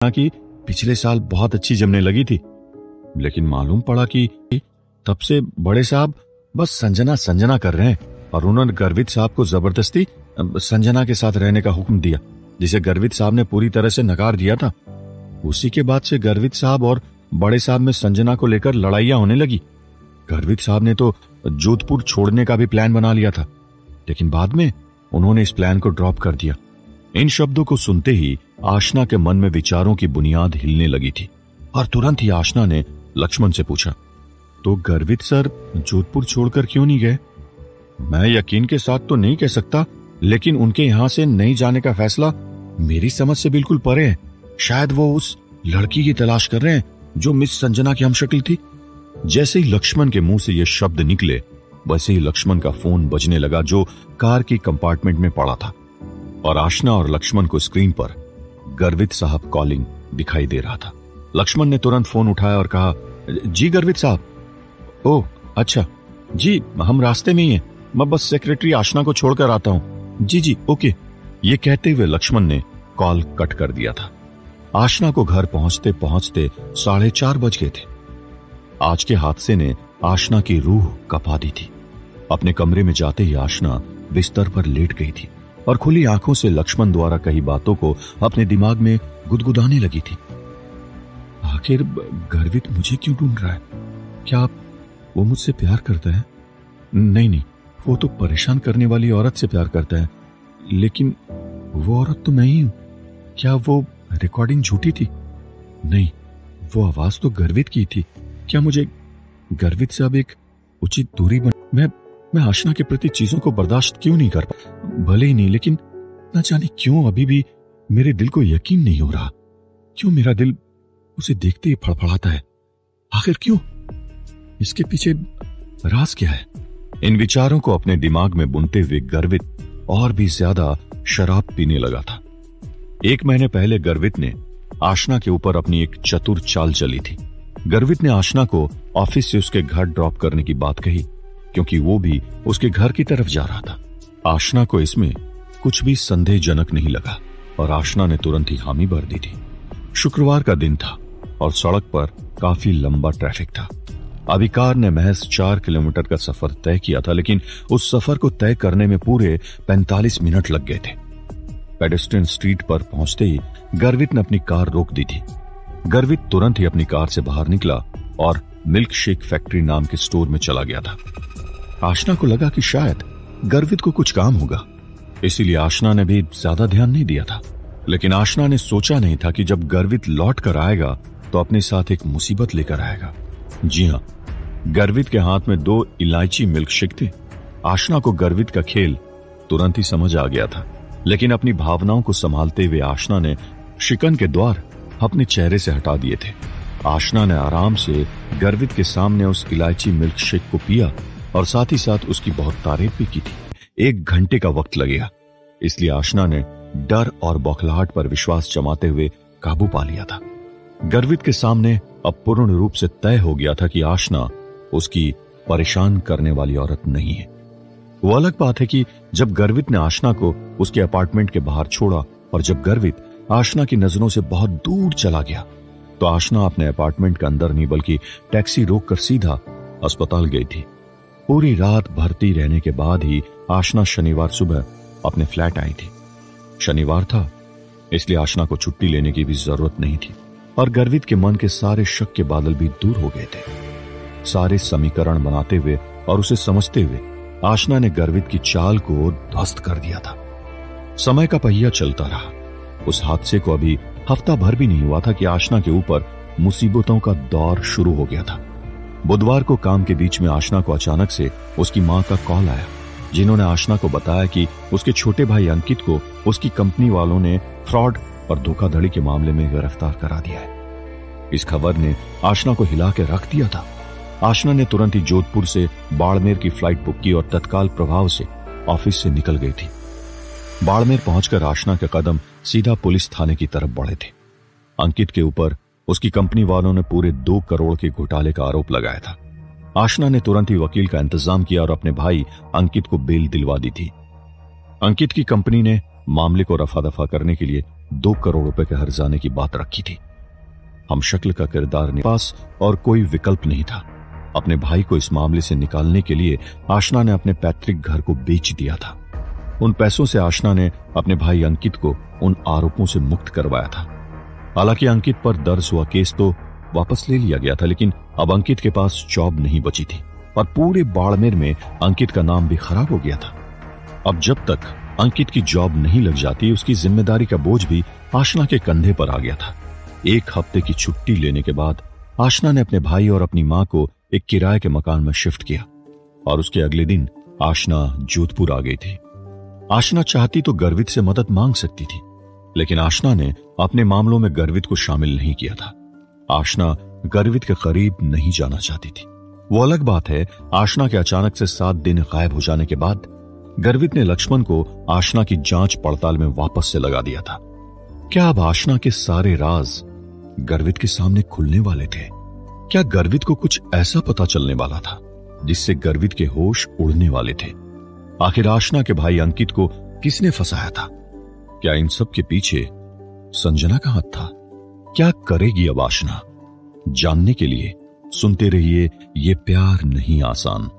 कि पिछले साल बहुत अच्छी जमने लगी थी, लेकिन मालूम पड़ा कि तब से बड़े साहब बस संजना संजना कर रहे हैं और उन्होंने गर्वित साहब को जबरदस्ती संजना के साथ रहने का हुक्म दिया, जिसे गर्वित साहब ने पूरी तरह से नकार दिया था। उसी के बाद से गर्वित साहब और बड़े साहब में संजना को लेकर लड़ाइयां होने लगी। गर्वित साहब ने तो जोधपुर छोड़ने का भी प्लान बना लिया था, लेकिन बाद में उन्होंने इस प्लान को ड्रॉप कर दिया। इन शब्दों को सुनते ही आशना के मन में विचारों की बुनियाद हिलने लगी थी और तुरंत ही आशना ने लक्ष्मण से पूछा, तो गर्वित सर जोधपुर छोड़कर क्यों नहीं गए? मैं यकीन के साथ तो नहीं कह सकता, लेकिन उनके यहां से नहीं जाने का फैसला मेरी समझ से बिल्कुल परे है। शायद वो उस लड़की की तलाश कर रहे हैं जो मिस संजना की हमशक्ल थी। जैसे ही लक्ष्मण के मुंह से ये शब्द निकले, वैसे ही लक्ष्मण का फोन बजने लगा जो कार की कंपार्टमेंट में पड़ा था, और आशना और लक्ष्मण को स्क्रीन पर गर्वित साहब कॉलिंग दिखाई दे रहा था। लक्ष्मण ने तुरंत फोन उठाया और कहा, जी गर्वित साहब। ओह अच्छा जी, हम रास्ते में ही हैं, मैं बस सेक्रेटरी आशना को छोड़कर आता हूं। जी जी ओके। ये कहते हुए लक्ष्मण ने कॉल कट कर दिया था। आशना को घर पहुंचते पहुंचते 4:30 बज गए थे। आज के हादसे ने आशना की रूह कपा दी थी। अपने कमरे में जाते ही आशना बिस्तर पर लेट गई थी और खुली आंखों से लक्ष्मण द्वारा कही बातों को अपने दिमाग में गुदगुदाने लगी थी। आखिर गर्वित मुझे क्यों ढूंढ रहा है? क्या वो मुझसे प्यार करता है? नहीं, वो तो परेशान करने वाली औरत से प्यार करता है, लेकिन वो औरत तो मैं ही हूं। क्या वो रिकॉर्डिंग झूठी थी? नहीं, वो आवाज तो गर्वित की थी। क्या मुझे गर्वित से अब एक उचित दूरी मैं आशना के प्रति चीजों को बर्दाश्त क्यों नहीं कर पा? भले ही नहीं, लेकिन न जाने क्यों अभी भी मेरे दिल को यकीन नहीं हो रहा। क्यों मेरा दिल उसे देखते ही फड़फड़ाता है? आखिर क्यों? इसके पीछे राज क्या है? इन विचारों को अपने दिमाग में बुनते हुए गर्वित और भी ज्यादा शराब पीने लगा था। 1 महीने पहले गर्वित ने आशना के ऊपर अपनी एक चतुर चाल चली थी। गर्वित ने आशना को ऑफिस से उसके घर ड्रॉप करने की बात कही, क्योंकि वो भी उसके घर की तरफ जा रहा था। आशना को इसमें कुछ भी संदेहजनक नहीं लगा और आशना ने तुरंत ही हामी भर दी थी। शुक्रवार का दिन था और सड़क पर काफी लंबा ट्रैफिक था। अभी कार ने महज 4 किलोमीटर का सफर तय किया था, लेकिन उस सफर को तय करने में पूरे 45 मिनट लग गए थे। पेडेस्ट्रियन स्ट्रीट पर पहुंचते ही गर्वित ने अपनी कार रोक दी थी। गर्वित तुरंत ही अपनी कार से बाहर निकला और मिल्क शेक फैक्ट्री नाम के स्टोर में चला गया था। आशना को लगा कि शायद गर्वित को कुछ काम होगा, इसीलिए आशना ने भी ज्यादा ध्यान नहीं दिया था। लेकिन आशना ने सोचा नहीं था कि जब गर्वित लौट कर आएगा तो अपने साथ एक मुसीबत लेकर आएगा। जी हां, गर्वित के हाथ में 2 इलायची मिल्क शेक थे। आशना को गर्वित का खेल तुरंत ही समझ आ गया था, लेकिन अपनी भावनाओं को संभालते हुए आशना ने शिकन के द्वार अपने चेहरे से हटा दिए थे। आशना ने आराम से गर्वित के सामने उस इलायची मिल्क शेक को पिया और साथ ही साथ उसकी बहुत तारीफ भी की थी। 1 घंटे का वक्त लगेगा, इसलिए आशना ने डर और बौखलाहट पर विश्वास जमाते हुए काबू पा लिया था। गर्वित के सामने अब पूर्ण रूप से तय हो गया था कि आशना उसकी परेशान करने वाली औरत नहीं है। वो अलग बात है कि जब गर्वित ने आशना को उसके अपार्टमेंट के बाहर छोड़ा और जब गर्वित आशना की नजरों से बहुत दूर चला गया, तो आशना अपने अपार्टमेंट के अंदर नहीं बल्कि टैक्सी रोककर सीधा अस्पताल गई थी। पूरी रात भर्ती रहने के बाद ही आशना शनिवार सुबह अपने फ्लैट आई थी। शनिवार था, इसलिए आशना को छुट्टी लेने की भी जरूरत नहीं थी और गर्वित के मन के सारे शक के बादल भी दूर हो गए थे। सारे समीकरण बनाते हुए और उसे समझते हुए आशना ने गर्वित की चाल को ध्वस्त कर दिया था। समय का पहिया चलता रहा। उस हादसे को अभी हफ्ता भर भी नहीं हुआ था कि आशना के ऊपर मुसीबतों का दौर शुरू हो गया था। बुधवार को काम के बीच में आशना को अचानक से उसकी मां का कॉल आया, जिन्होंने आशना को बताया कि उसके छोटे भाई अंकित को उसकी कंपनी वालों ने फ्रॉड और धोखाधड़ी के मामले में गिरफ्तार करा दिया है। इस खबर ने आशना को हिला के रख दिया था। आशना ने तुरंत ही जोधपुर से बाड़मेर की फ्लाइट बुक की और तत्काल प्रभाव से ऑफिस से निकल गई थी। बाड़मेर पहुंचकर आशना के कदम सीधा पुलिस थाने की तरफ बढ़े थे। अंकित के ऊपर उसकी कंपनी वालों ने पूरे 2 करोड़ के घोटाले का आरोप लगाया था। आशना ने तुरंत ही वकील का इंतजाम किया और अपने भाई अंकित को बेल दिलवा दी थी। अंकित की कंपनी ने मामले को रफा दफा करने के लिए 2 करोड़ रुपए के हर्जाने की बात रखी थी। हम शक्ल का किरदार ने पास और कोई विकल्प नहीं था। अपने भाई को इस मामले से निकालने के लिए आशना ने अपने पैतृक घर को बेच दिया था। उन पैसों से आशना ने अपने भाई अंकित को उन आरोपों से मुक्त करवाया था। हालांकि अंकित पर दर्ज हुआ केस तो वापस ले लिया गया था, लेकिन अब अंकित के पास जॉब नहीं बची थी और पूरे बाड़मेर में अंकित का नाम भी खराब हो गया था। अब जब तक अंकित की जॉब नहीं लग जाती, उसकी जिम्मेदारी का बोझ भी आशना के कंधे पर आ गया था। 1 हफ्ते की छुट्टी लेने के बाद आशना ने अपने भाई और अपनी मां को एक किराए के मकान में शिफ्ट किया और उसके अगले दिन आशना जोधपुर आ गई थी। आशना चाहती तो गर्वित से मदद मांग सकती थी, लेकिन आशना ने अपने मामलों में गर्वित को शामिल नहीं किया था। आशना गर्वित के करीब नहीं जाना चाहती थी। वो अलग बात है, आशना के अचानक से 7 दिन गायब हो जाने के बाद गर्वित ने लक्ष्मण को आशना की जांच पड़ताल में वापस से लगा दिया था। क्या अब आशना के सारे राज गर्वित के सामने खुलने वाले थे? क्या गर्वित को कुछ ऐसा पता चलने वाला था जिससे गर्वित के होश उड़ने वाले थे? आखिर आशना के भाई अंकित को किसने फंसाया था? क्या इन सब के पीछे संजना का हाथ था? क्या करेगी अब आशना? जानने के लिए सुनते रहिए ये प्यार नहीं आसान।